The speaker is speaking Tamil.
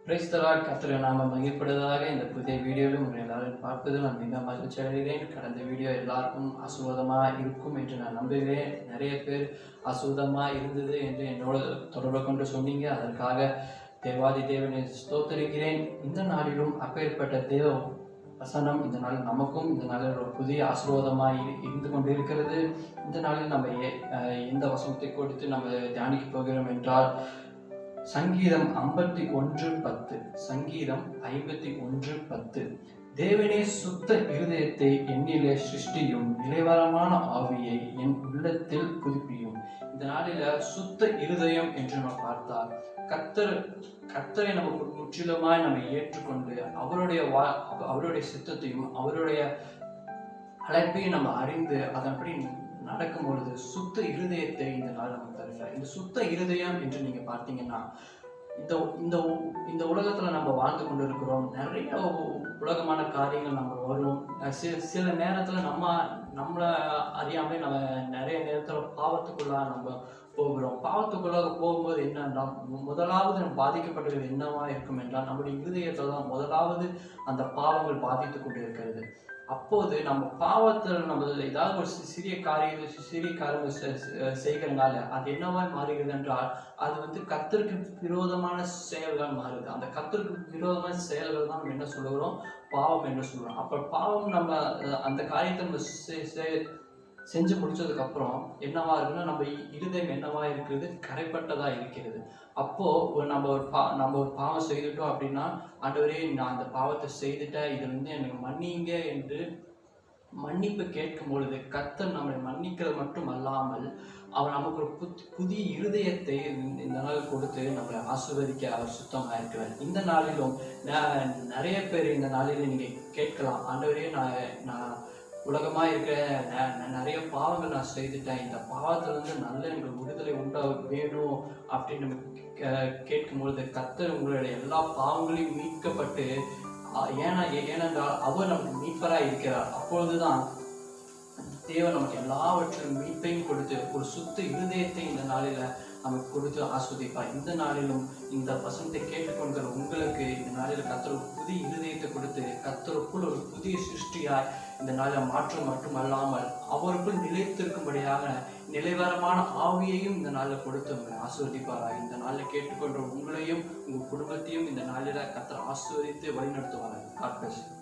Praise the Lord. கர்த்தருடைய நாமம் மகிமைப்படுவதாக. இந்த புதிய வீடியோவில் உங்களை எல்லாரும் பார்ப்பதில் நான் மிக மகிழ்ச்சி அடைகிறேன். கடந்த வீடியோ எல்லாருக்கும் ஆசீர்வாதமாக இருக்கும் என்று நான் நம்புகிறேன். நிறைய பேர் ஆசீர்வாதமாக இருந்தது என்று என்னோட தொடர்பு கொண்டு சொன்னீங்க. அதற்காக தேவாதி தேவனை ஸ்தோத்தரிக்கிறேன். இந்த நாளிலும் அப்பேற்பட்ட தேவ வசனம் இந்த நாள் நமக்கும் இந்த நாளில் ஒரு புதிய ஆசீர்வாதமாக இருந்து கொண்டு இருக்கிறது. இந்த நாளில் நம்ம எந்த வசனத்தை கொடுத்து நம்ம தியானிக்க போகிறோம் என்றால் சங்கீதம் 51:10. சங்கீதம் 51:10. தேவனே சுத்த இருதயத்தை என்னிலே சிருஷ்டியும், நிலைவரமான ஆவியை என் உள்ளத்தில் புதுப்பியும். இந்த நாளில சுத்த இருதயம் என்று நம்ம பார்த்தால் கர்த்தரை நம்ம முற்றிலுமாய் நம்ம ஏற்றுக்கொண்டு அவருடைய சித்தத்தையும் அவருடைய அழைப்பையும் நம்ம அறிந்து அதன்படி நடக்கும் பொழுது சுத்த இருதயத்தை இந்த நாள் நமக்கு தருகிறார். இந்த சுத்த இருதயம் என்று நீங்க பார்த்தீங்கன்னா, இந்த உலகத்துல நம்ம வாழ்ந்து கொண்டு இருக்கிறோம். நிறைய உலகமான காரியங்கள் நம்ம வரும். சில நேரத்துல நம்மளை அறியாமலே நம்ம நிறைய நேரத்துல பாவத்துக்குள்ள நம்ம போகிறோம். பாவத்துக்குள்ளாக போகும்போது என்னன்னா, முதலாவது நம்ம பாதிக்கப்பட்டது என்னவா இருக்கும் என்றால் நம்முடைய இருதயத்தை தான் முதலாவது அந்த பாவங்கள் பாதித்து கொண்டு இருக்கிறது. அப்போது நம்ம பாவத்தில் நம்ம ஏதாவது ஒரு சிறிய காரியங்கள் செய்கிறனால அது என்னவா மாறுகிறது என்றால், அது கர்த்தருக்கு விரோதமான செயல்கள் மாறுது. அந்த கர்த்தருக்கு விரோதமான செயல்கள் தான் நம்ம என்ன சொல்லுகிறோம், பாவம் என்று சொல்றோம். அப்ப பாவம் நம்ம அந்த காரியத்தை நம்ம செஞ்சு முடிச்சதுக்கு அப்புறம் என்னவா இருக்குன்னா, நம்ம இருதயம் என்னவா இருக்கிறது, கரைப்பட்டதா இருக்கிறது. அப்போ நம்ம ஒரு பாவம் செய்துட்டோம் அப்படின்னா, ஆண்டவரே நான் அந்த பாவத்தை செய்துட்டேன், இதுல இருந்து எனக்கு மன்னிங்க என்று மன்னிப்பு கேட்கும் பொழுது கர்த்தர் நம்மளை மன்னிக்கிறது மட்டும் அல்லாமல் அவர் நமக்கு ஒரு புதிய இருதயத்தை இந்த நாள் கொடுத்து நம்மளை ஆசீர்வதிக்க அவர் சுத்தமாக இருக்கிறார். இந்த நாளிலும் நிறைய பேர் இந்த நாளில் நீங்க கேட்கலாம், ஆண்டவரே நான் உலகமா இருக்கிற நிறைய பாவங்கள் நான் செய்துட்டேன், இந்த பாவத்திலிருந்து நல்ல எனக்கு விடுதலை வேணும் அப்படின்னு நம்ம கேட்கும்பொழுது கர்த்தர் உங்களுடைய எல்லா பாவங்களையும் மீட்கப்பட்டு ஏனென்றால் அவர் நமக்கு மீட்பராக இருக்கிறார். அப்பொழுதுதான் தேவன் நமக்கு எல்லாவற்றிலும் மீட்பையும் கொடுத்து ஒரு சுத்த இருதயத்தை இந்த நாளில நமக்கு கொடுத்து ஆஸ்வதிப்பார். இந்த நாளிலும் இந்த வசனத்தை கேட்டுக்கொண்கிற உங்களுக்கு இந்த நாளில் கர்த்தர் ஒரு புதிய இருதயத்தை கொடுத்து கர்த்தருக்குள் ஒரு புதிய சிருஷ்டியாய் இந்த நாளில் மாற்றம் மட்டுமல்லாமல் அவருக்குள் நிலைத்திருக்கும்படியாக நிலைவரமான ஆவியையும் இந்த நாளில் கொடுத்து உங்களை ஆசீர்வதிப்பாராய். இந்த நாளில் கேட்டுக்கொண்ட உங்களையும் உங்கள் குடும்பத்தையும் இந்த நாளில் கர்த்தர் ஆசீர்வதித்து வழிநடத்துவாராய். God bless you.